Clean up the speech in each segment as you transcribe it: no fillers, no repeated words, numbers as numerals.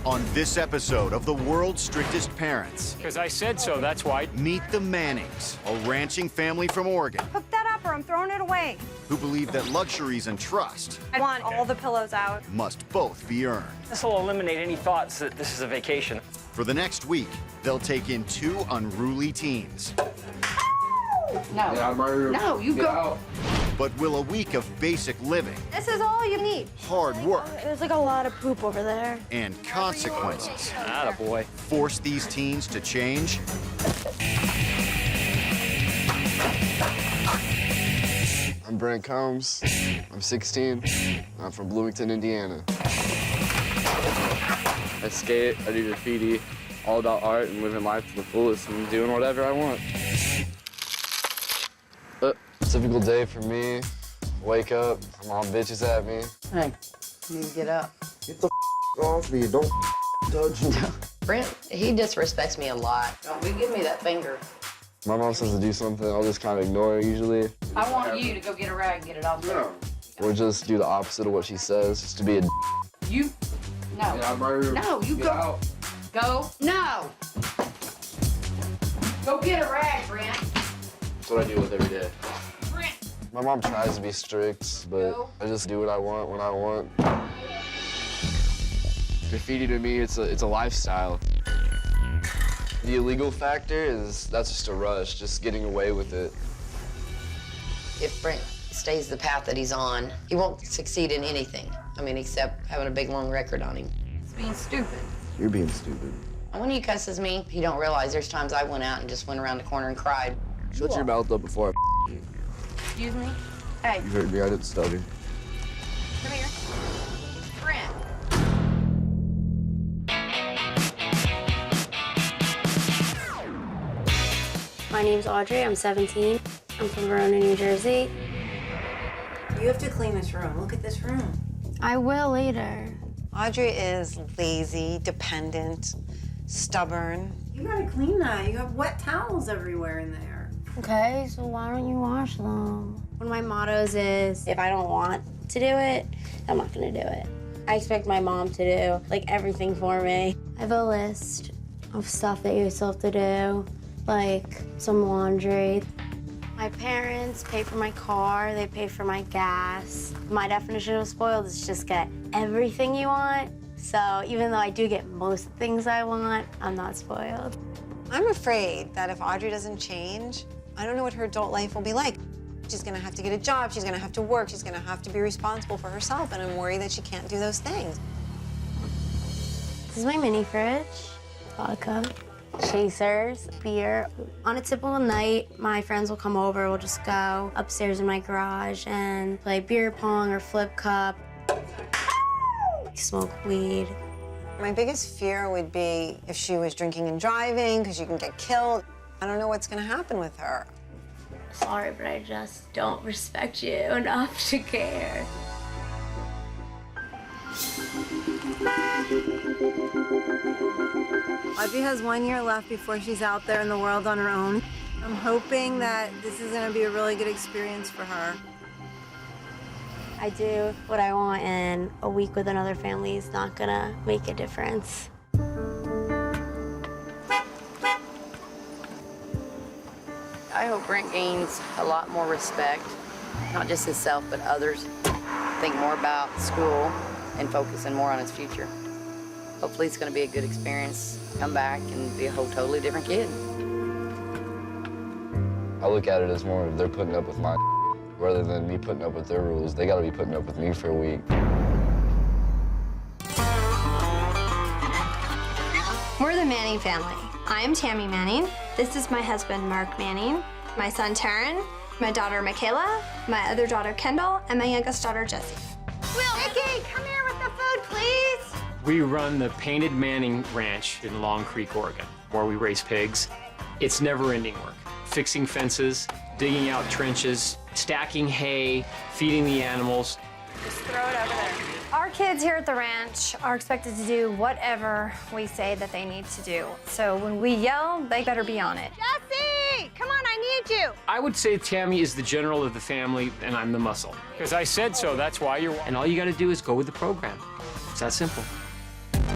On this episode of the world's strictest parents, Because I said so, that's why. meet the Mannings, a ranching family from Oregon Hook that up or I'm throwing it away. who believe that luxuries and trust I want all the pillows out. must both be earned. This will eliminate any thoughts that this is a vacation. For the next week, they'll take in two unruly teens. No. Get out of my room. No, you Get go. out. But will a week of basic living, This is all you need. hard work, There's like a lot of poop over there. and consequences Attaboy. force these teens to change? I'm Brent Combs. I'm 16. I'm from Bloomington, Indiana. I skate, I do graffiti, all about art and living life to the fullest and doing whatever I want. Typical day for me. Wake up, my mom bitches at me. Hey, you need to get up. Get the off me. Don't touch me. Brent, he disrespects me a lot. Don't be giving me that finger. My mom says to do something, I'll just kind of ignore it usually. I want you to go get a rag and get it off there. No. Or just do the opposite of what she says, just to be a You, no. Get out of my room. No, you Get go. out. Go. No. Go get a rag, Brent. That's what I deal with every day. Brent. My mom tries to be strict, but No. I just do what I want when I want. Graffiti to me, it's a lifestyle. The illegal factor that's just a rush, just getting away with it. If Brent stays the path that he's on, he won't succeed in anything. I mean, except having a big, long record on him. He's being stupid. You're being stupid. And when he cusses me, he don't realize there's times I went out and just went around the corner and cried. Shut your mouth up before I you. Excuse me? Hey, You heard me, I didn't stutter. come here. Brent. My name's Audrey, I'm 17. I'm from Verona, New Jersey. You have to clean this room. Look at this room. I will later. Audrey is lazy, dependent, stubborn. You gotta clean that. You have wet towels everywhere in there. Okay, so why don't you wash them? One of my mottos is, if I don't want to do it, I'm not gonna do it. I expect my mom to do, like, everything for me. I have a list of stuff that you still have to do, like some laundry. My parents pay for my car, they pay for my gas. My definition of spoiled is just get everything you want. So even though I do get most things I want, I'm not spoiled. I'm afraid that if Audrey doesn't change, I don't know what her adult life will be like. She's gonna have to get a job, she's gonna have to work, she's gonna have to be responsible for herself, and I'm worried that she can't do those things. This is my mini fridge. Vodka, chasers, beer. On a typical night, my friends will come over. We'll just go upstairs in my garage and play beer pong or flip cup. Smoke weed. My biggest fear would be if she was drinking and driving, because you can get killed. I don't know what's gonna happen with her. Sorry, but I just don't respect you enough to care. Audrey has 1 year left before she's out there in the world on her own. I'm hoping that this is gonna be a really good experience for her. I do what I want, and a week with another family is not gonna make a difference. I hope Brent gains a lot more respect, not just himself, but others. Think more about school and focusing more on his future. Hopefully it's gonna be a good experience. Come back and be a whole totally different kid. I look at it as more of they're putting up with my rather than me putting up with their rules. They gotta be putting up with me for a week. We're the Manning family. I am Tammy Manning. This is my husband, Mark Manning, my son, Taryn, my daughter, Michaela, my other daughter, Kendall, and my youngest daughter, Jessie. Vicky, come here with the food, please. We run the Painted Manning Ranch in Long Creek, Oregon, where we raise pigs. It's never-ending work. Fixing fences, digging out trenches, stacking hay, feeding the animals. Just throw it over there. Our kids here at the ranch are expected to do whatever we say that they need to do. So when we yell, they better be on it. Jessie, come on, I need you. I would say Tammy is the general of the family, and I'm the muscle. Because I said so, that's why you're... And all you gotta do is go with the program. It's that simple.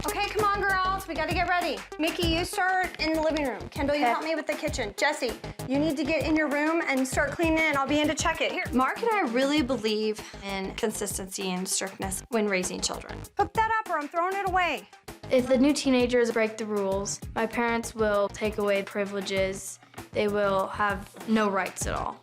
Okay, come on, house. We gotta get ready. Mickey, you start in the living room. Kendall, you help me with the kitchen. Jesse, you need to get in your room and start cleaning and I'll be in to check it. Here. Mark and I really believe in consistency and strictness when raising children. Hook that up or I'm throwing it away. If the new teenagers break the rules, my parents will take away privileges. They will have no rights at all.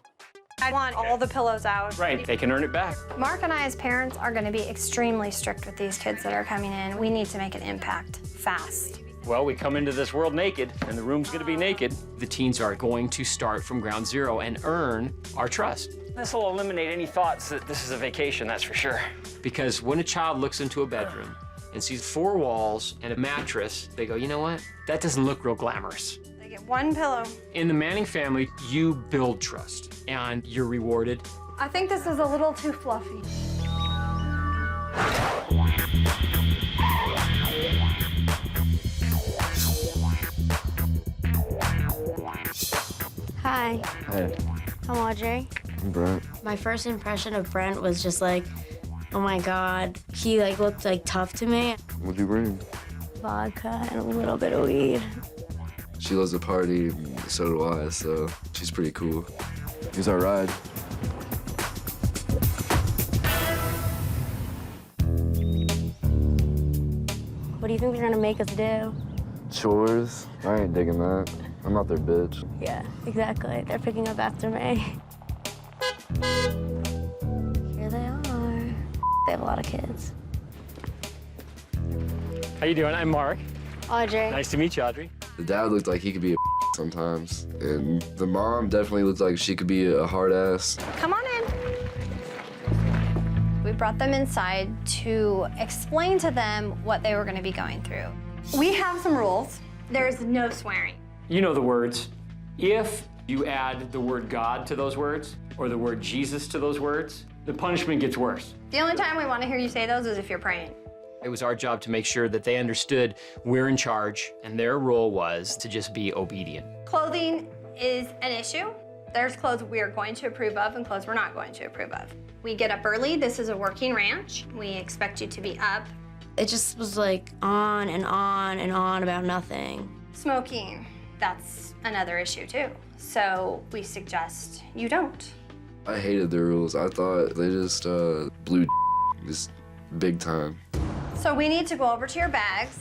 I want all the pillows out. Right, they can earn it back. Mark and I as parents are gonna be extremely strict with these kids that are coming in. We need to make an impact fast. Well, we come into this world naked, and the room's gonna be naked. The teens are going to start from ground zero and earn our trust. This will eliminate any thoughts that this is a vacation, that's for sure. Because when a child looks into a bedroom and sees 4 walls and a mattress, they go, you know what? That doesn't look real glamorous. They get one pillow. In the Manning family, you build trust, and you're rewarded. I think this is a little too fluffy. Hi, Hey, I'm Audrey. I'm Brent. My first impression of Brent was just like, oh my God. He like looked like tough to me. What'd you bring? Vodka and a little bit of weed. She loves to party, and so do I, so she's pretty cool. Here's our ride. What do you think they're gonna make us do? Chores? I ain't digging that. I'm not their bitch. Yeah, exactly. They're picking up after me. Here they are. They have a lot of kids. How you doing? I'm Mark. Audrey. Nice to meet you, Audrey. The dad looked like he could be a sometimes, and the mom definitely looked like she could be a hard ass. Come on in. We brought them inside to explain to them what they were gonna be going through. We have some rules. There's no swearing. You know the words. If you add the word God to those words, or the word Jesus to those words, the punishment gets worse. The only time we wanna hear you say those is if you're praying. It was our job to make sure that they understood we're in charge, and their role was to just be obedient. Clothing is an issue. There's clothes we are going to approve of and clothes we're not going to approve of. We get up early. This is a working ranch. We expect you to be up. It just was like on and on and on about nothing. Smoking, that's another issue too. So we suggest you don't. I hated their rules. I thought they just blew just big time. So we need to go over to your bags.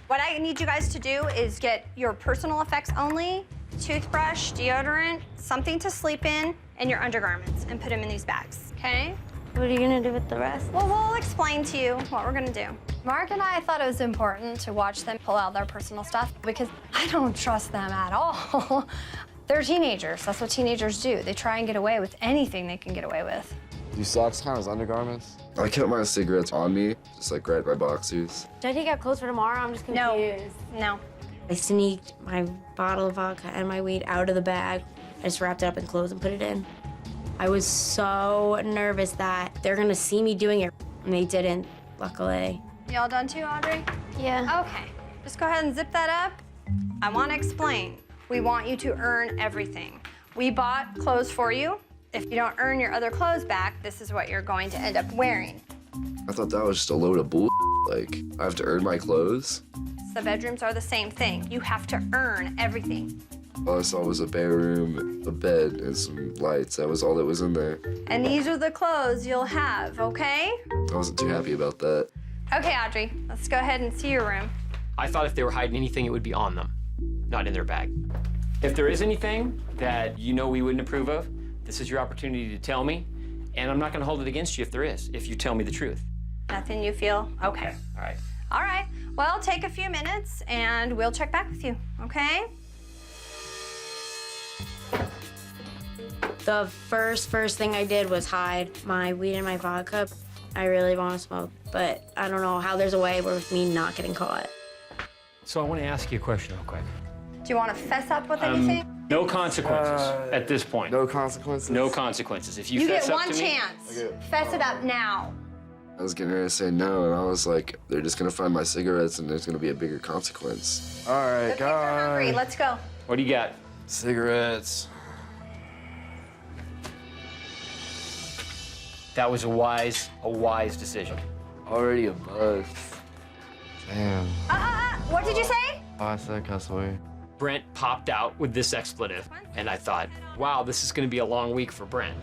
What I need you guys to do is get your personal effects only, toothbrush, deodorant, something to sleep in, and your undergarments, and put them in these bags, okay? What are you gonna do with the rest? Well, we'll explain to you what we're gonna do. Mark and I thought it was important to watch them pull out their personal stuff because I don't trust them at all. They're teenagers. That's what teenagers do. They try and get away with anything they can get away with. Do socks count as undergarments? I kept my cigarettes on me, just like right in my boxers. Should I take out clothes for tomorrow? I'm just confused. No. I sneaked my bottle of vodka and my weed out of the bag. I just wrapped it up in clothes and put it in. I was so nervous that they're gonna see me doing it, and they didn't, luckily. Y'all done too, Audrey? Yeah. Okay. Just go ahead and zip that up. I want to explain. We want you to earn everything. We bought clothes for you. If you don't earn your other clothes back, this is what you're going to end up wearing. I thought that was just a load of bull. Like, I have to earn my clothes? The bedrooms are the same thing. You have to earn everything. All I saw was a bare room, a bed, and some lights. That was all that was in there. And these are the clothes you'll have, okay? I wasn't too happy about that. Okay, Audrey, let's go ahead and see your room. I thought if they were hiding anything, it would be on them, not in their bag. If there is anything that you know we wouldn't approve of, this is your opportunity to tell me, and I'm not gonna hold it against you if there is, if you tell me the truth. Nothing you feel? Okay. All right. All right. Well, take a few minutes and we'll check back with you, okay? The first thing I did was hide my weed and my vodka. I really want to smoke, but I don't know how there's a way with me not getting caught. So I want to ask you a question real quick. Do you want to fess up with anything? No consequences at this point. No consequences? No consequences. If you You get fess up one to me, chance. Fess it up now. I was getting ready to say no, and I was like, they're just gonna find my cigarettes, and there's gonna be a bigger consequence. All right, The kids are hungry. guys. Let's go. what do you got? Cigarettes. That was a wise decision. Already a buzz. Damn. What did you say? Oh, I said cuss word. Brent popped out with this expletive, and I thought, wow, this is gonna be a long week for Brent.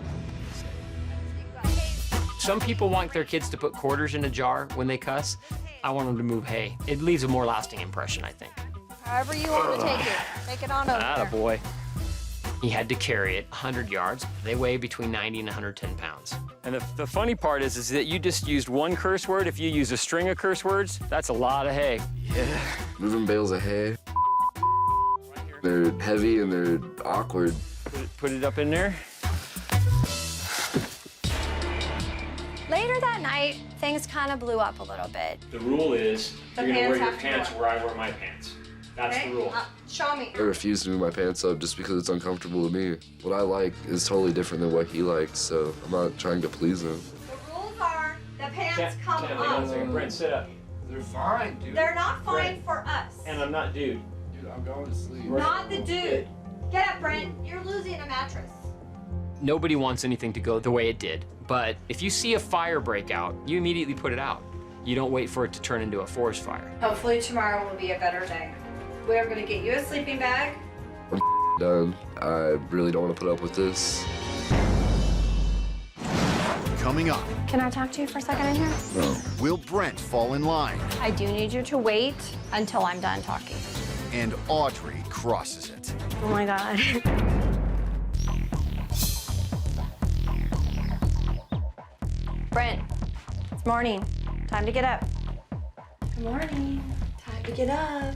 Some people want their kids to put quarters in a jar when they cuss. I want them to move hay. It leaves a more lasting impression, I think. However you want to take it. Take it on over there. Attaboy. He had to carry it 100 yards. They weigh between 90 and 110 pounds. And the funny part is that you just used one curse word. If you use a string of curse words, that's a lot of hay. Yeah. Moving bales of hay. They're heavy and they're awkward. Put it up in there. Later that night, things kind of blew up a little bit. The rule is The you're gonna wear pants your have to pants go. where I wear my pants. That's the rule. Show me. I refuse to move my pants up just because it's uncomfortable to me. What I like is totally different than what he likes, so I'm not trying to please him. The rules are the pants come Hang on a up. second. Brent, sit up. They're fine, dude. They're not fine Brent. for us. And I'm not dude. Dude, I'm going to sleep. Not the dude. Get up, Brent. You're losing a mattress. Nobody wants anything to go the way it did, but if you see a fire break out, you immediately put it out. You don't wait for it to turn into a forest fire. Hopefully tomorrow will be a better day. We're gonna get you a sleeping bag. I'm done. I really don't want to put up with this. Coming up, Can I talk to you for a second in here? No. will Brent fall in line? I do need you to wait until I'm done talking. And Audrey crosses it. Oh my God. Brent, it's morning. Time to get up. Good morning. Time to get up.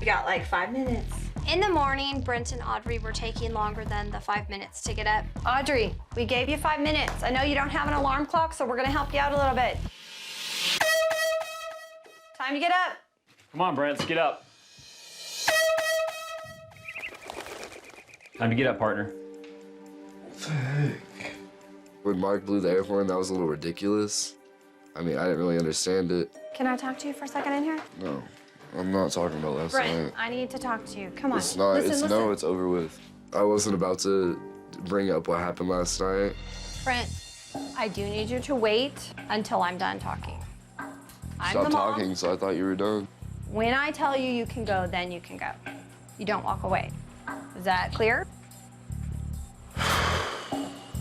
We got like 5 minutes. In the morning, Brent and Audrey were taking longer than the 5 minutes to get up. Audrey, we gave you 5 minutes. I know you don't have an alarm clock, so we're gonna help you out a little bit. Time to get up. Come on, Brent, let's get up. Time to get up, partner. When Mark blew the air horn, that was a little ridiculous. I mean, I didn't really understand it. Can I talk to you for a second in here? No, I'm not talking about last Brent, night. I need to talk to you. Come on. It's not. Listen. No, it's over with. I wasn't about to bring up what happened last night. Brent, I do need you to wait until I'm done talking. I'm Stop the mom. talking, so I thought you were done. When I tell you you can go, then you can go. You don't walk away. Is that clear?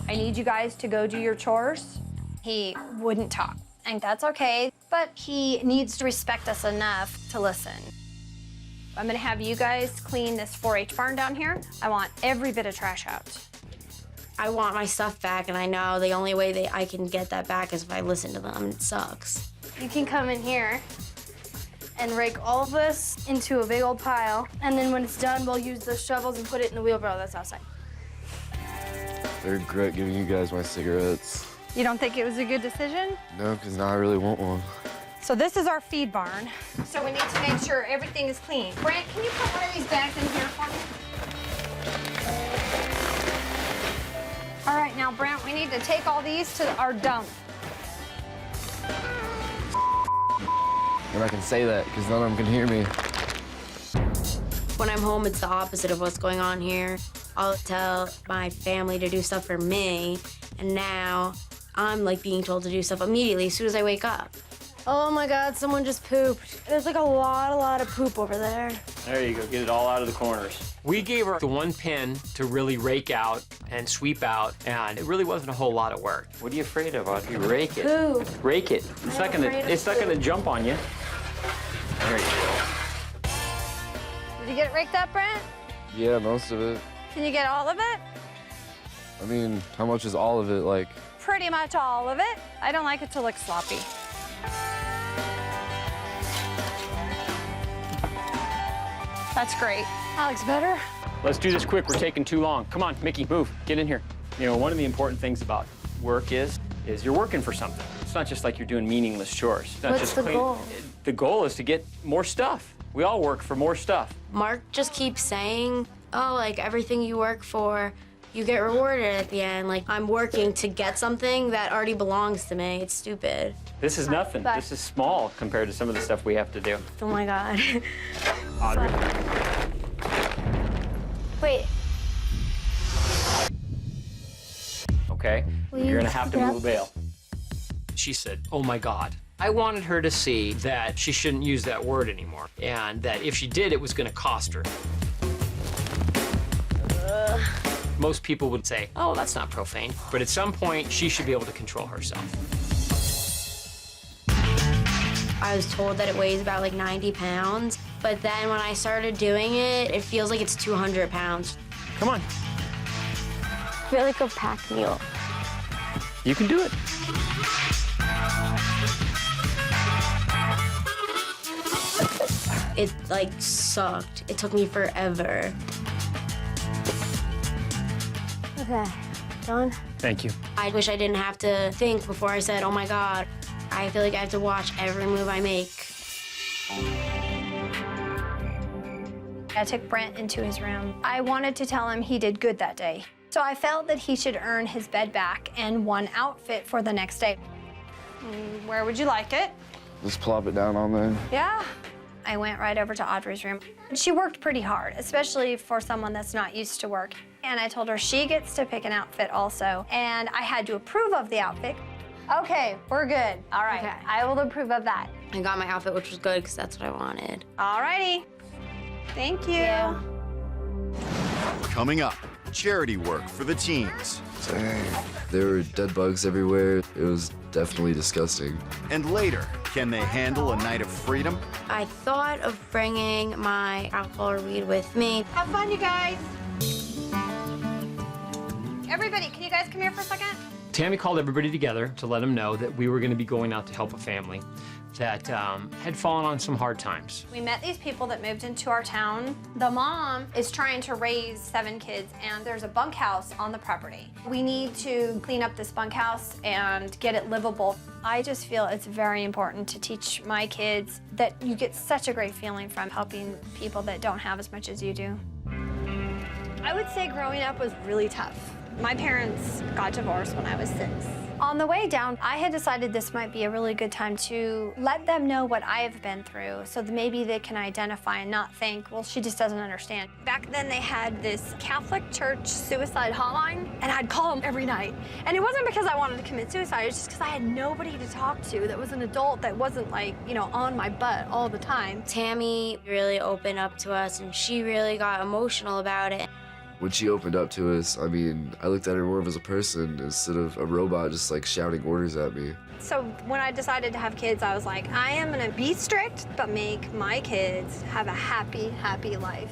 I need you guys to go do your chores. He wouldn't talk, and that's okay, but he needs to respect us enough to listen. I'm gonna have you guys clean this 4-H barn down here. I want every bit of trash out. I want my stuff back, and I know the only way I can get that back is if I listen to them. It sucks. You can come in here and rake all of this into a big old pile, and then when it's done, we'll use the shovels and put it in the wheelbarrow that's outside. I regret giving you guys my cigarettes. You don't think it was a good decision? No, because now I really want one. So this is our feed barn. So we need to make sure everything is clean. Brent, can you put one of these bags in here for me? All right, now, Brent, we need to take all these to our dump. And I can say that because none of them can hear me. When I'm home, it's the opposite of what's going on here. I'll tell my family to do stuff for me, and now I'm like being told to do stuff immediately as soon as I wake up. Oh my God, someone just pooped. There's like a lot of poop over there. There you go, get it all out of the corners. We gave her the one pin to really rake out and sweep out, and it really wasn't a whole lot of work. What are you afraid of, Audrey? Rake it. Poo. Rake it. It's not gonna, afraid of it's not gonna poo. jump on you. There you go. Did you get it raked up, Brent? Yeah, most of it. Can you get all of it? I mean, how much is all of it? Like, Pretty much all of it. I don't like it to look sloppy. That's great. That looks better. Let's do this quick, we're taking too long. Come on, Mickey, move, get in here. You know, one of the important things about work is you're working for something. It's not just like you're doing meaningless chores. It's not What's just the goal? The goal is to get more stuff. We all work for more stuff. Mark just keeps saying, oh, like everything you work for, you get rewarded at the end. Like I'm working to get something that already belongs to me. It's stupid. This is nothing. Bye. This is small compared to some of the stuff we have to do. Oh my God. Audrey. Wait, Okay, Will you're you gonna have to pick it move a bale. She said, oh my God, I wanted her to see that she shouldn't use that word anymore, and that if she did, it was gonna cost her. Most people would say, oh, that's not profane. But at some point, she should be able to control herself. I was told that it weighs about like 90 pounds, but then when I started doing it, it feels like it's 200 pounds. Come on. I feel like a pack mule. You can do it. It like sucked. It took me forever. Okay, done? Thank you. I wish I didn't have to think before I said, oh my God. I feel like I have to watch every move I make. I took Brent into his room. I wanted to tell him he did good that day. So I felt that he should earn his bed back and one outfit for the next day. Where would you like it? Just plop it down on there. Yeah. I went right over to Audrey's room. She worked pretty hard, especially for someone that's not used to work. And I told her she gets to pick an outfit also, and I had to approve of the outfit. Okay, we're good. All right, Okay. I will approve of that. I got my outfit, which was good because that's what I wanted. All righty. Thank you. Coming up, charity work for the teens. Dang. There were dead bugs everywhere. It was definitely disgusting. And later, can they handle a night of freedom? I thought of bringing my alcohol or weed with me. Have fun, you guys. Everybody, can you guys come here for a second? Tammy called everybody together to let them know that we were gonna be going out to help a family that had fallen on some hard times. We met these people that moved into our town. The mom is trying to raise 7 kids, and there's a bunkhouse on the property. We need to clean up this bunkhouse and get it livable. I just feel it's very important to teach my kids that you get such a great feeling from helping people that don't have as much as you do. I would say growing up was really tough. My parents got divorced when I was 6. On the way down, I had decided this might be a really good time to let them know what I've been through so that maybe they can identify and not think, well, she just doesn't understand. Back then they had this Catholic church suicide hotline, and I'd call them every night. And it wasn't because I wanted to commit suicide, it was just because I had nobody to talk to that was an adult that wasn't like, you know, on my butt all the time. Tammy really opened up to us, and she really got emotional about it. When she opened up to us, I mean, I looked at her more of as a person instead of a robot just like shouting orders at me. So when I decided to have kids, I was like, I am gonna be strict, but make my kids have a happy, happy life.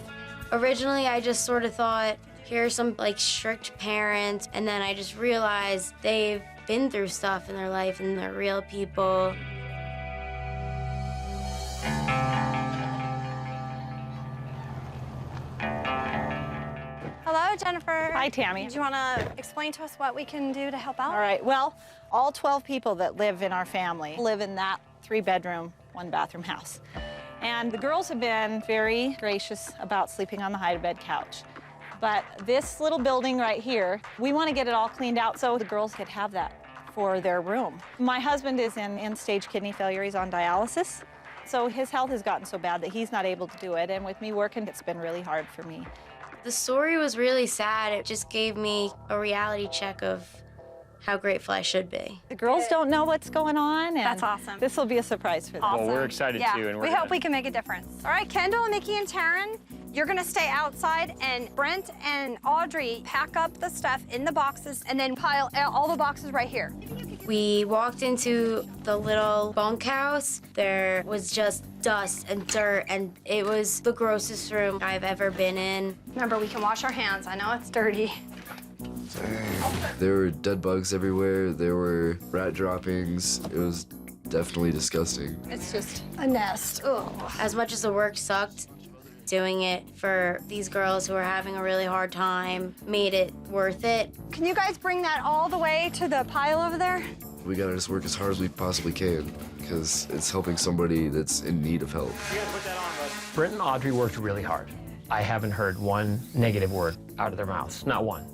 Originally, I just sort of thought, here's some like strict parents, and then I just realized they've been through stuff in their life and they're real people. Hello, Jennifer. Hi, Tammy. Do you want to explain to us what we can do to help out? All right, well, all 12 people that live in our family live in that 3-bedroom, 1-bathroom house. And the girls have been very gracious about sleeping on the hide-a-bed couch. But this little building right here, we want to get it all cleaned out so the girls could have that for their room. My husband is in end-stage kidney failure. He's on dialysis. So his health has gotten so bad that he's not able to do it. And with me working, it's been really hard for me. The story was really sad. It just gave me a reality check of how grateful I should be. The girls don't know what's going on, and That's awesome. this will be a surprise for them. Awesome. Well, we're excited yeah. too, and we hope we can make a difference. All right, Kendall, Mickey, and Taryn, you're gonna stay outside, and Brent and Audrey pack up the stuff in the boxes and then pile all the boxes right here. We walked into the little bunkhouse. There was just dust and dirt, and it was the grossest room I've ever been in. Remember, we can wash our hands. I know it's dirty. Dang. There were dead bugs everywhere. There were rat droppings. It was definitely disgusting. It's just a nest. Ugh. As much as the work sucked, doing it for these girls who are having a really hard time made it worth it. Can you guys bring that all the way to the pile over there? We gotta just work as hard as we possibly can because it's helping somebody that's in need of help. Brent and Audrey worked really hard. I haven't heard one negative word out of their mouths, not one.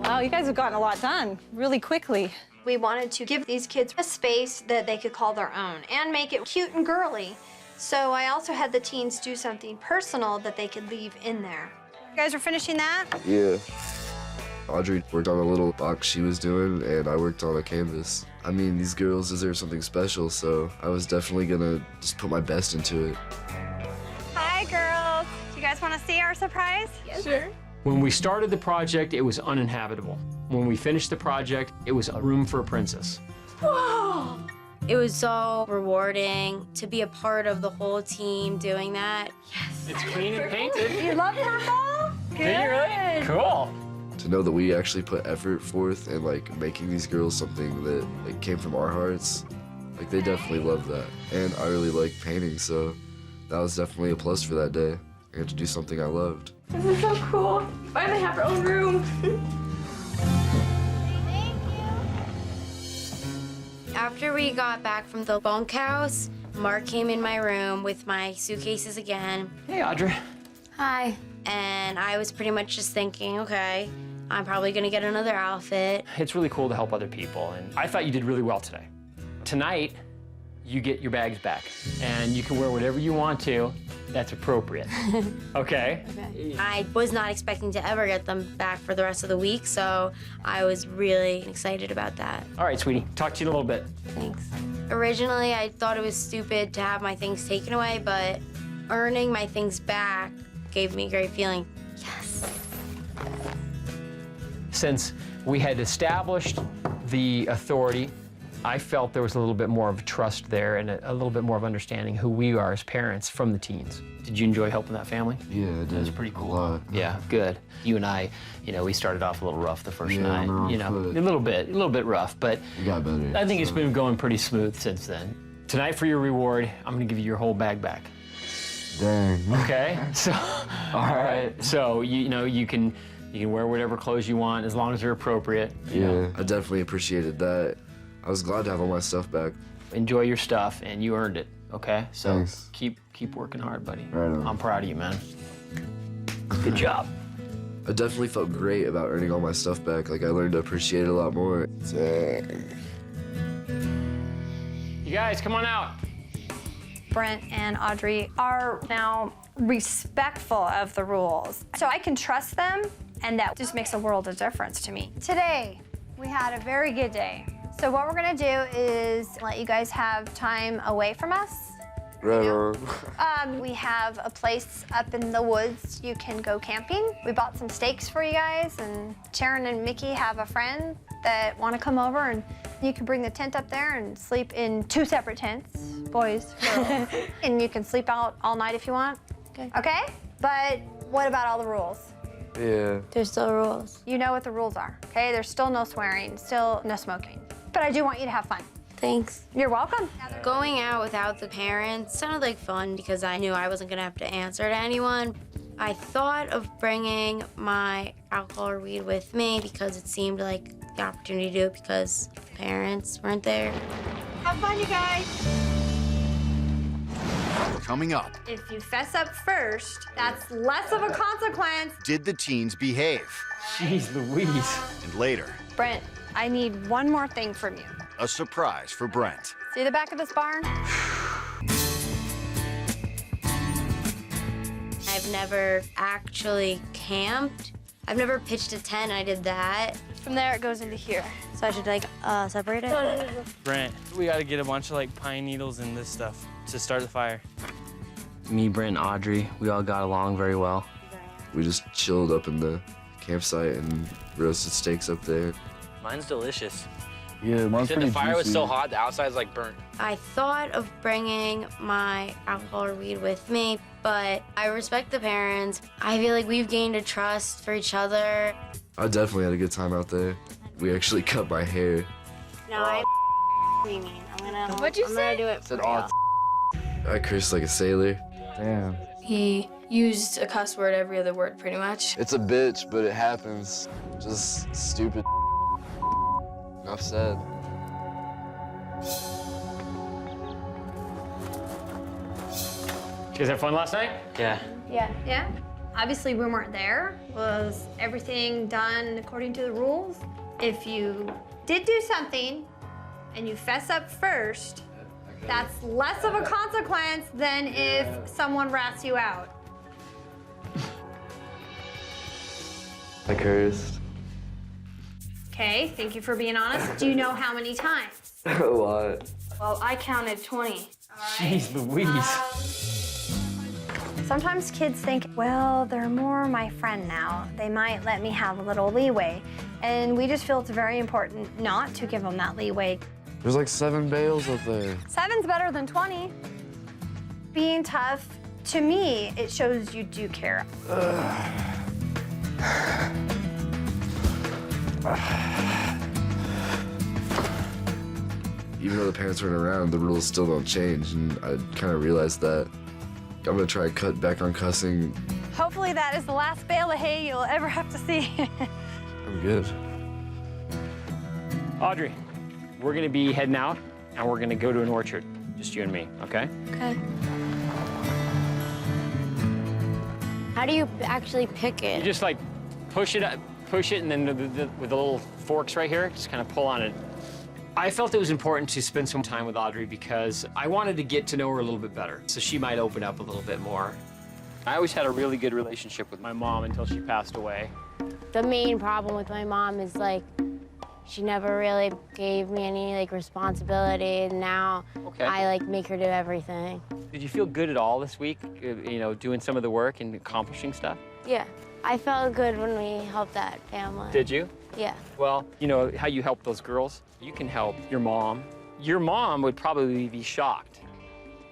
Wow, you guys have gotten a lot done really quickly. We wanted to give these kids a space that they could call their own and make it cute and girly. So I also had the teens do something personal that they could leave in there. You guys are finishing that? Yeah. Audrey worked on a little box she was doing, and I worked on a canvas. I mean, these girls deserve something special, so I was definitely gonna just put my best into it. Hi, girls. Do you guys want to see our surprise? Yes. Sure. When we started the project, it was uninhabitable. When we finished the project, it was a room for a princess. Whoa! It was so rewarding to be a part of the whole team doing that. Yes. It's clean and painted. You love that ball? Good. Did you really? Cool. To know that we actually put effort forth and like making these girls something that like came from our hearts, like they definitely loved that. And I really like painting, so that was definitely a plus for that day. I got to do something I loved. This is so cool. Finally have our own room. After we got back from the bunkhouse, Mark came in my room with my suitcases again. Hey, Audrey. Hi. And I was pretty much just thinking, okay, I'm probably gonna get another outfit. It's really cool to help other people, and I thought you did really well today. Tonight, you get your bags back, and you can wear whatever you want to that's appropriate. Okay? Okay. I was not expecting to ever get them back for the rest of the week, so I was really excited about that. All right, sweetie. Talk to you in a little bit. Thanks. Originally, I thought it was stupid to have my things taken away, but earning my things back gave me a great feeling. Yes. Since we had established the authority, I felt there was a little bit more of trust there and a little bit more of understanding who we are as parents from the teens. Did you enjoy helping that family? Yeah, I did. It was pretty cool. A lot. Yeah, good. You and I, we started off a little rough the first night. No, a little bit rough, but it got better. I think it's been going pretty smooth since then. Tonight for your reward, I'm gonna give you your whole bag back. Dang. Okay, so, all right. So, you can wear whatever clothes you want as long as they're appropriate. Yeah, I definitely appreciated that. I was glad to have all my stuff back. Enjoy your stuff, and you earned it, okay? So Thanks. keep working hard, buddy. Right on. I'm proud of you, man. Good job. I definitely felt great about earning all my stuff back. Like, I learned to appreciate it a lot more. You guys, come on out. Brent and Audrey are now respectful of the rules. So I can trust them, and that just makes a world of difference to me. Today, we had a very good day. So what we're gonna do is let you guys have time away from us. Right on. We have a place up in the woods you can go camping. We bought some steaks for you guys, and Sharon and Mickey have a friend that want to come over, and you can bring the tent up there and sleep in 2 separate tents, boys, girls. And you can sleep out all night if you want. Okay. Okay? But what about all the rules? Yeah. There's still rules. You know what the rules are, okay? There's still no swearing, still no smoking. But I do want you to have fun. Thanks. You're welcome. Going out without the parents sounded like fun because I knew I wasn't gonna have to answer to anyone. I thought of bringing my alcohol or weed with me because it seemed like the opportunity to do it because parents weren't there. Have fun, you guys. Coming up, If you fess up first, that's less of a consequence. did the teens behave? Jeez Louise. And later, Brent, I need one more thing from you. a surprise for Brent. See the back of this barn? I've never actually camped. I've never pitched a tent, I did that. From there, it goes into here. So I should separate it? Brent, we gotta get a bunch of pine needles and this stuff to start the fire. Me, Brent, and Audrey, we all got along very well. We just chilled up in the campsite and roasted steaks up there. Mine's delicious. Yeah, mine's pretty The fire was juicy. so hot, the outside's burnt. I thought of bringing my alcohol or weed with me, but I respect the parents. I feel like we've gained a trust for each other. I definitely had a good time out there. We actually cut my hair. No, I mean. What'd you say? I'm gonna do it for Said real. I cursed like a sailor. Damn. He used a cuss word every other word, pretty much. It's a bitch, but it happens. Just stupid. Enough said. You guys have fun last night? Yeah. Yeah. Yeah? Obviously, we weren't there. Was everything done according to the rules? If you did do something and you fess up first, that's less of a consequence than if someone rats you out. I cursed. Okay, thank you for being honest. Do you know how many times? A lot. Well, I counted 20. Jeez Louise. Sometimes kids think, well, they're more my friend now. They might let me have a little leeway. And we just feel it's very important not to give them that leeway. There's like 7 bales up there. 7's better than 20. Being tough, to me, it shows you do care. Even though the parents weren't around, the rules still don't change, and I kind of realized that. I'm gonna try to cut back on cussing. Hopefully that is the last bale of hay you'll ever have to see. I'm good. Audrey, we're gonna be heading out, and we're gonna go to an orchard. Just you and me, okay? Okay. How do you actually pick it? You just like push it, and then with the little forks right here, just kind of pull on it. I felt it was important to spend some time with Audrey because I wanted to get to know her a little bit better, so she might open up a little bit more. I always had a really good relationship with my mom until she passed away. The main problem with my mom is like, she never really gave me any like responsibility, and now I like make her do everything. Did you feel good at all this week, you know, doing some of the work and accomplishing stuff? Yeah, I felt good when we helped that family. Did you? Yeah. Well, you know how you help those girls? You can help your mom. Your mom would probably be shocked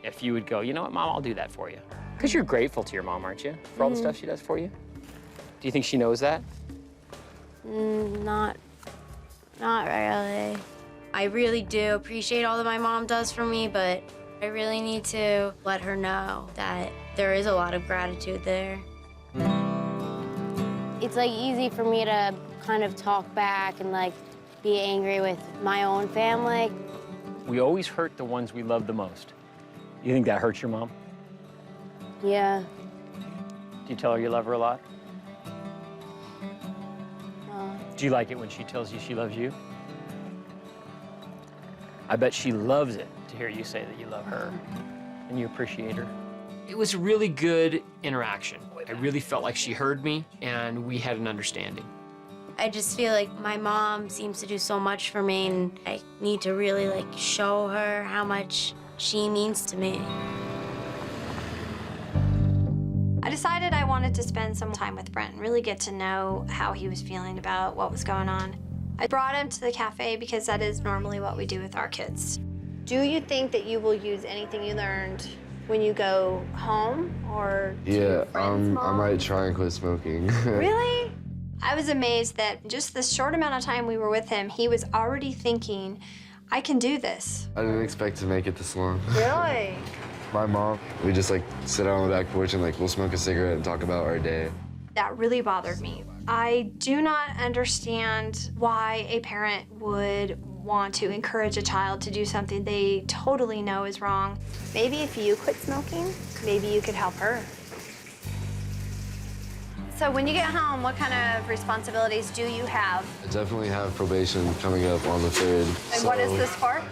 if you would go, you know what, Mom, I'll do that for you. Because you're grateful to your mom, aren't you? For all the stuff she does for you? Do you think she knows that? Not really. I really do appreciate all that my mom does for me, but I really need to let her know that there is a lot of gratitude there. It's like easy for me to kind of talk back and like be angry with my own family. We always hurt the ones we love the most. You think that hurts your mom? Yeah. Do you tell her you love her a lot? Do you like it when she tells you she loves you? I bet she loves it to hear you say that you love her and you appreciate her. It was a really good interaction. I really felt like she heard me and we had an understanding. I just feel like my mom seems to do so much for me, and I need to really like show her how much she means to me. I decided I wanted to spend some time with Brent and really get to know how he was feeling about what was going on. I brought him to the cafe because that is normally what we do with our kids. Do you think that you will use anything you learned when you go home or to your friend's mom? I might try and quit smoking. Really? I was amazed that just the short amount of time we were with him, he was already thinking, I can do this. I didn't expect to make it this long. Really? My mom, we just like sit out on the back porch and like we'll smoke a cigarette and talk about our day. That really bothered me. I do not understand why a parent would want to encourage a child to do something they totally know is wrong. Maybe if you quit smoking, maybe you could help her. So when you get home, what kind of responsibilities do you have? I definitely have probation coming up on the 3rd. And what is this for?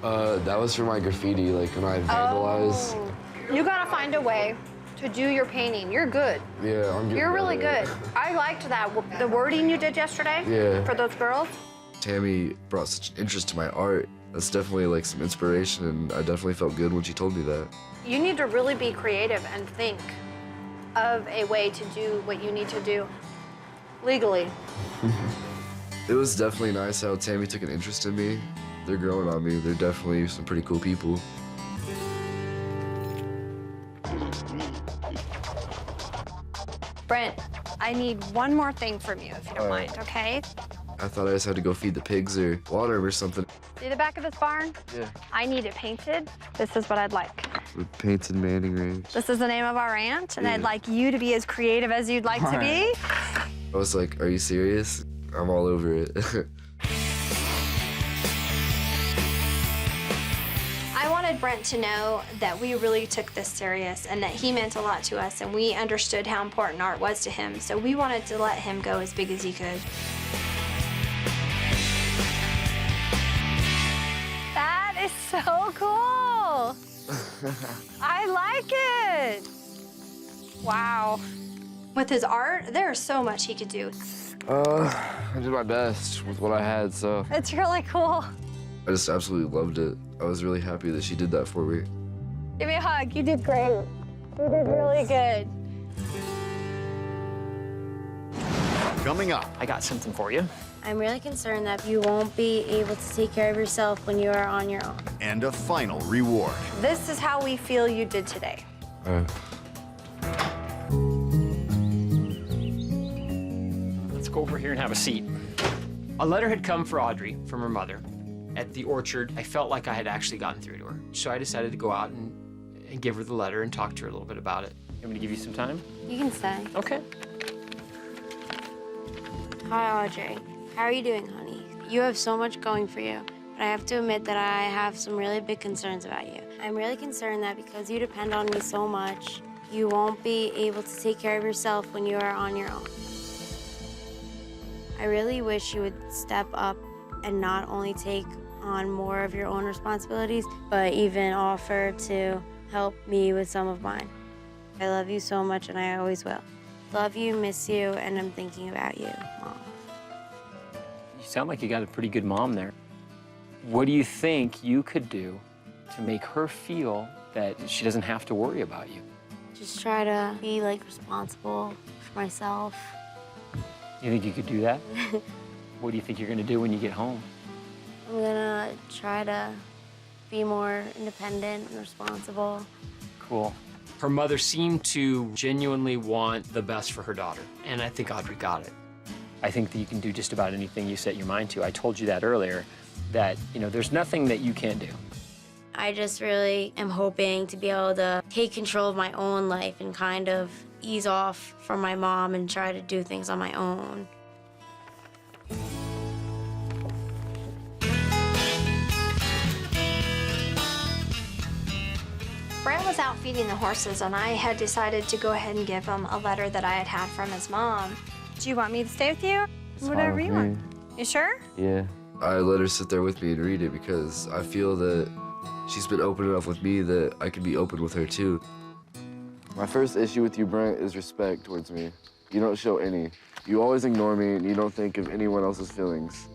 That was for my graffiti, like when I vandalize. Oh. You gotta find a way to do your painting. You're good. Yeah, I'm good. You're really good. I liked that, the wording you did yesterday for those girls. Tammy brought such interest to my art. That's definitely like some inspiration, and I definitely felt good when she told me that. You need to really be creative and think of a way to do what you need to do legally. It was definitely nice how Tammy took an interest in me. They're growing on me. They're definitely some pretty cool people. Brent, I need one more thing from you, if you don't mind, okay? I thought I just had to go feed the pigs or water them or something. See the back of this barn? Yeah. I need it painted. This is what I'd like. With painted Manning range. This is the name of our ranch, and I'd like you to be as creative as you'd like to be. I was like, are you serious? I'm all over it. I wanted Brent to know that we really took this serious and that he meant a lot to us, and we understood how important art was to him, so we wanted to let him go as big as he could. That is so cool. I like it. Wow. With his art, there's so much he could do. I did my best with what I had, so. It's really cool. I just absolutely loved it. I was really happy that she did that for me. Give me a hug. You did great. You did really good. Coming up. I got something for you. I'm really concerned that you won't be able to take care of yourself when you are on your own. And a final reward. This is how we feel you did today. Let's go over here and have a seat. A letter had come for Audrey from her mother. At the orchard, I felt like I had actually gotten through to her. So I decided to go out and give her the letter and talk to her a little bit about it. You want me to give you some time? You can stay. Okay. Hi, Audrey. How are you doing, honey? You have so much going for you, but I have to admit that I have some really big concerns about you. I'm really concerned that because you depend on me so much, you won't be able to take care of yourself when you are on your own. I really wish you would step up and not only take on more of your own responsibilities, but even offer to help me with some of mine. I love you so much, and I always will. Love you, miss you, and I'm thinking about you, Mom. You sound like you got a pretty good mom there. What do you think you could do to make her feel that she doesn't have to worry about you? Just try to be, like, responsible for myself. You think you could do that? What do you think you're gonna do when you get home? I'm gonna try to be more independent and responsible. Cool. Her mother seemed to genuinely want the best for her daughter, and I think Audrey got it. I think that you can do just about anything you set your mind to. I told you that earlier, that, you know, there's nothing that you can't do. I just really am hoping to be able to take control of my own life and kind of ease off from my mom and try to do things on my own. Brent was out feeding the horses, and I had decided to go ahead and give him a letter that I had had from his mom. Do you want me to stay with you? It's Whatever fine you with want. You sure? Yeah. I let her sit there with me and read it because I feel that she's been open enough with me that I can be open with her too. My first issue with you, Brent, is respect towards me. You don't show any. You always ignore me, and you don't think of anyone else's feelings.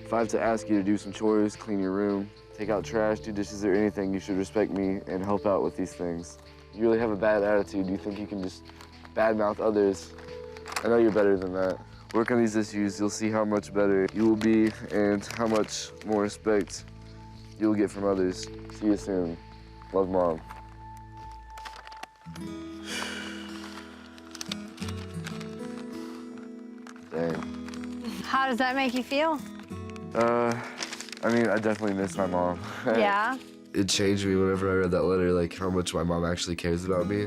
If I have to ask you to do some chores, clean your room, take out trash, do dishes, or anything, you should respect me and help out with these things. You really have a bad attitude. You think you can just badmouth others. I know you're better than that. Work on these issues, you'll see how much better you will be and how much more respect you'll get from others. See you soon. Love, Mom. Dang. How does that make you feel? I mean, I definitely miss my mom. Yeah? It changed me whenever I read that letter, like how much my mom actually cares about me.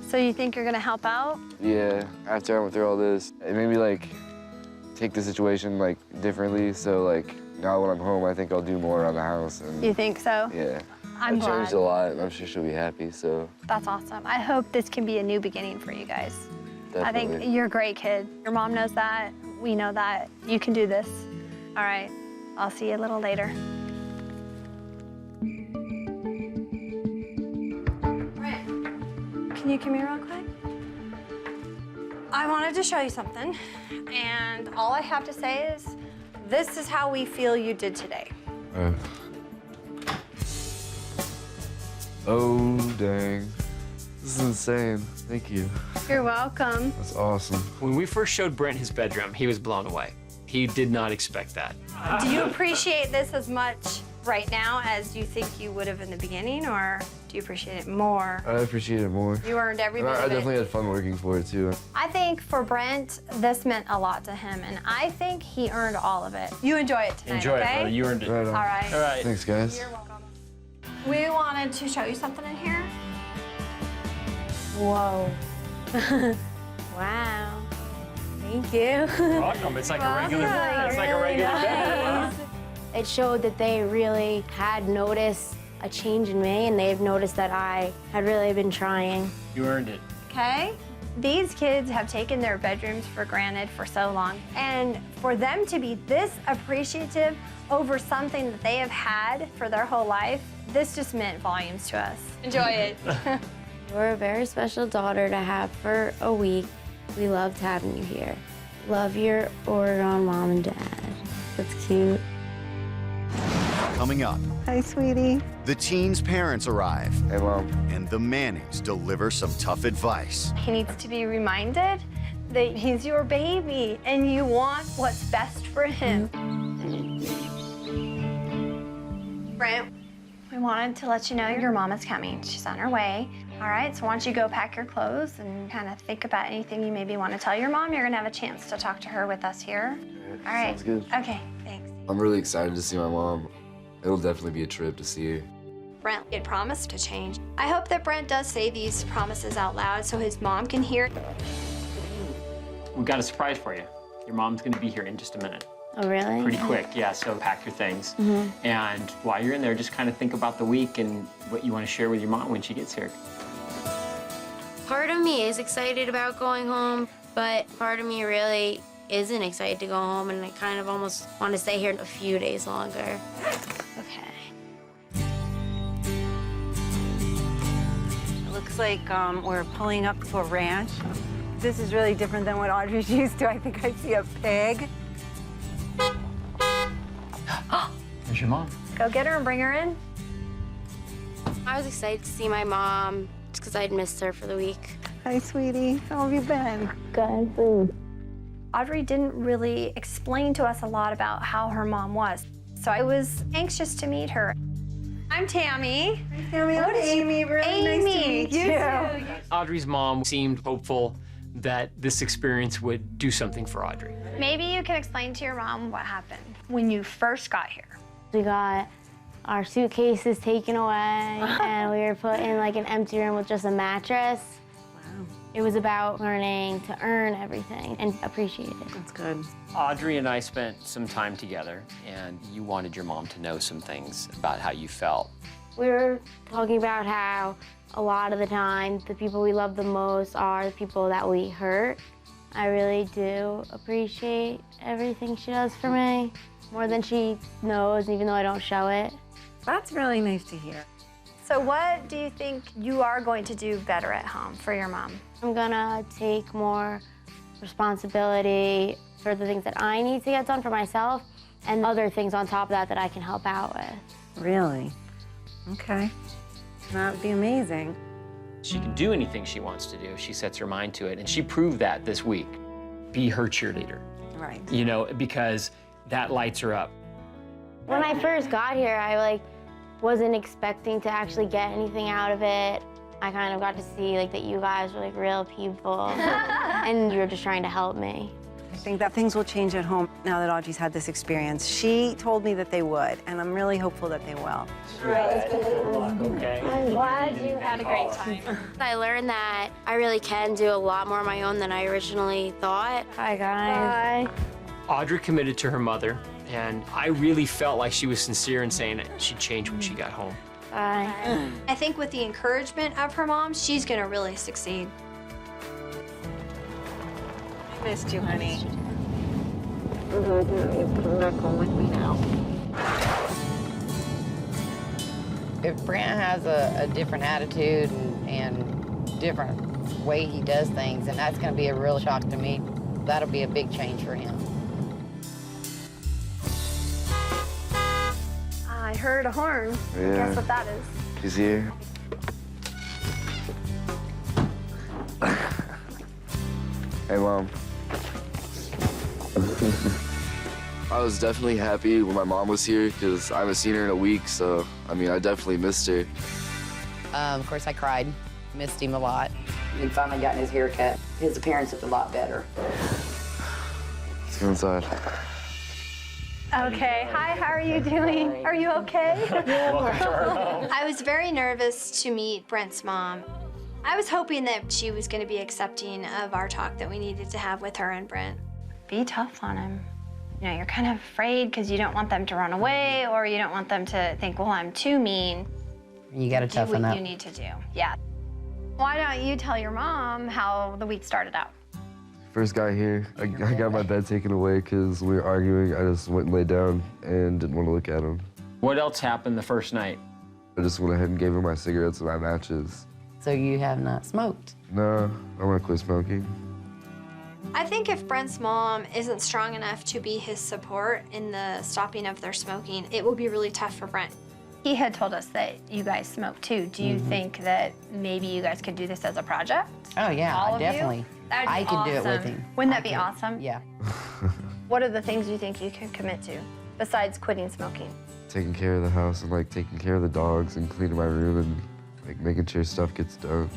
So you think you're gonna help out? Yeah, after I went through all this, it made me like take the situation like differently. So like now when I'm home, I think I'll do more around the house. And, You think so? yeah. I'm I've changed glad. a lot, and I'm sure she'll be happy, so. That's awesome. I hope this can be a new beginning for you guys. I Definitely. think you're a great kid. Your mom knows that. We know that. You can do this. All right. I'll see you a little later. Can you come here real quick? I wanted to show you something, and all I have to say is, this is how we feel you did today. Oh, dang. This is insane. Thank you. You're welcome. That's awesome. When we first showed Brent his bedroom, he was blown away. He did not expect that. Do you appreciate this as much right now as you think you would have in the beginning, or do you appreciate it more? I appreciate it more. You earned every And bit I of it. definitely had fun working for it too. I think for Brent, this meant a lot to him, and I think he earned all of it. You enjoy it tonight, Enjoy okay? it, brother. You earned it. Right on. All right. All right. Thanks, guys. You're welcome. We wanted to show you something in here. Whoa. Wow. Thank you. You're welcome. It's like a regular. It's like a regular bed. It showed that they really had noticed a change in me, and they've noticed that I had really been trying. You earned it. Okay? These kids have taken their bedrooms for granted for so long, and for them to be this appreciative over something that they have had for their whole life, this just meant volumes to us. Enjoy it. You're a very special daughter to have for a week. We loved having you here. Love your Oregon mom and dad. That's cute. Coming up, Hi, sweetie. the teens' parents arrive, Hey, Mom. and the Mannings deliver some tough advice. He needs to be reminded that he's your baby and you want what's best for him. Brent, we wanted to let you know your mom is coming. She's on her way. All right, so why don't you go pack your clothes and kind of think about anything you maybe want to tell your mom. You're gonna have a chance to talk to her with us here. All right. Sounds good. Okay, thanks. I'm really excited to see my mom. It'll definitely be a trip to see her. Brent had promised to change. I hope that Brent does say these promises out loud so his mom can hear. We've got a surprise for you. Your mom's gonna be here in just a minute. Oh, really? Pretty quick, yeah, so pack your things. And while you're in there, just kind of think about the week and what you want to share with your mom when she gets here. Part of me is excited about going home, but part of me really isn't excited to go home, and I kind of almost want to stay here a few days longer. Okay. It looks like we're pulling up to a ranch. This is really different than what Audrey's used to. I think I see a pig. There's your mom. Go get her and bring her in. I was excited to see my mom just because I'd missed her for the week. Hi, sweetie. How have you been? Good. Audrey didn't really explain to us a lot about how her mom was. So I was anxious to meet her. I'm Tammy. Tammy, I'm Amy. Really nice to meet you. Audrey's mom seemed hopeful that this experience would do something for Audrey. Maybe you can explain to your mom what happened when you first got here. We got our suitcases taken away, and we were put in like an empty room with just a mattress. Wow. It was about learning to earn everything and appreciate it. That's good. Audrey and I spent some time together, and you wanted your mom to know some things about how you felt. We were talking about how a lot of the time the people we love the most are the people that we hurt. I really do appreciate everything she does for me, more than she knows, even though I don't show it. That's really nice to hear. So what do you think you are going to do better at home for your mom? I'm gonna take more responsibility for the things that I need to get done for myself and other things on top of that that I can help out with. Really? Okay. That would be amazing. She can do anything she wants to do. She sets her mind to it, and she proved that this week. Be her cheerleader. Right. You know, because that lights her up. When I first got here, I wasn't expecting to actually get anything out of it. I kind of got to see that you guys were real people and you were just trying to help me. I think that things will change at home now that Audrey's had this experience. She told me that they would, and I'm really hopeful that they will. Okay. I'm glad you had a great time. I learned that I really can do a lot more on my own than I originally thought. Hi, guys. Bye. Audrey committed to her mother, and I really felt like she was sincere in saying that she'd change when she got home. Bye. I think with the encouragement of her mom, she's gonna really succeed. I missed you, honey. Come back home with me now. If Brent has a different attitude and different way he does things, and that's going to be a real shock to me. That'll be a big change for him. I heard a horn. Yeah. Guess what that is? She's here. Hey, Mom. I was definitely happy when my mom was here because I haven't seen her in a week, so, I mean, I definitely missed her. Of course, I cried. Missed him a lot. He finally gotten his hair cut. His appearance is a lot better. Let's go inside. Okay. Hi, how are you doing? Are you okay? I was very nervous to meet Brent's mom. I was hoping that she was going to be accepting of our talk that we needed to have with her and Brent. Be tough on him. You know, you're kind of afraid because you don't want them to run away or you don't want them to think, well, I'm too mean. You got to Do toughen what up. you need to do. Yeah. Why don't you tell your mom how the week started out? First got here, I got my bed taken away because we were arguing. I just went and laid down and didn't want to look at him. What else happened the first night? I just went ahead and gave her my cigarettes and my matches. So you have not smoked? No, I want to quit smoking. I think if Brent's mom isn't strong enough to be his support in the stopping of their smoking, it will be really tough for Brent. He had told us that you guys smoke too. Do you think that maybe you guys could do this as a project? Oh yeah, All of you? definitely. That would be I could do it with awesome. him. Wouldn't that be awesome? Yeah. What are the things you think you can commit to besides quitting smoking? Taking care of the house and like taking care of the dogs and cleaning my room and like making sure stuff gets done.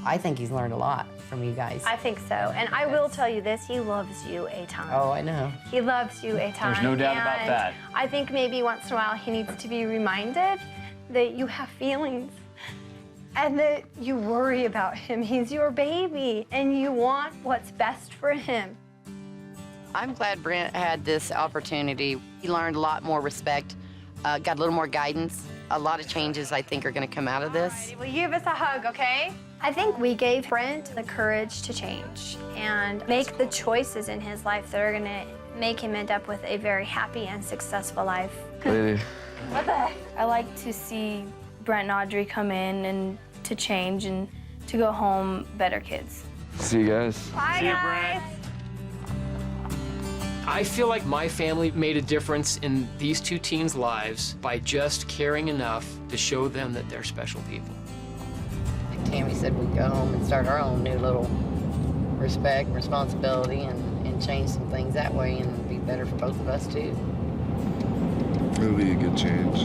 I think he's learned a lot from you guys. I think so. And I will tell you this, he loves you a ton. Oh, I know. He loves you a ton. There's no doubt about and that. I think maybe once in a while he needs to be reminded that you have feelings and that you worry about him. He's your baby and you want what's best for him. I'm glad Brent had this opportunity. He learned a lot more respect, got a little more guidance. A lot of changes, I think, are going to come out of this. Alrighty, will you give us a hug, okay? I think we gave Brent the courage to change and make the choices in his life that are going to make him end up with a very happy and successful life. Lady. What the heck? I like to see Brent and Audrey come in and to change and to go home better kids. See you guys. Bye, See you, guys. Brent. I feel like my family made a difference in these two teens' lives by just caring enough to show them that they're special people. Like Tammy said, we'd go home and start our own new little respect, responsibility, and change some things that way and be better for both of us, too. It'll be a good change.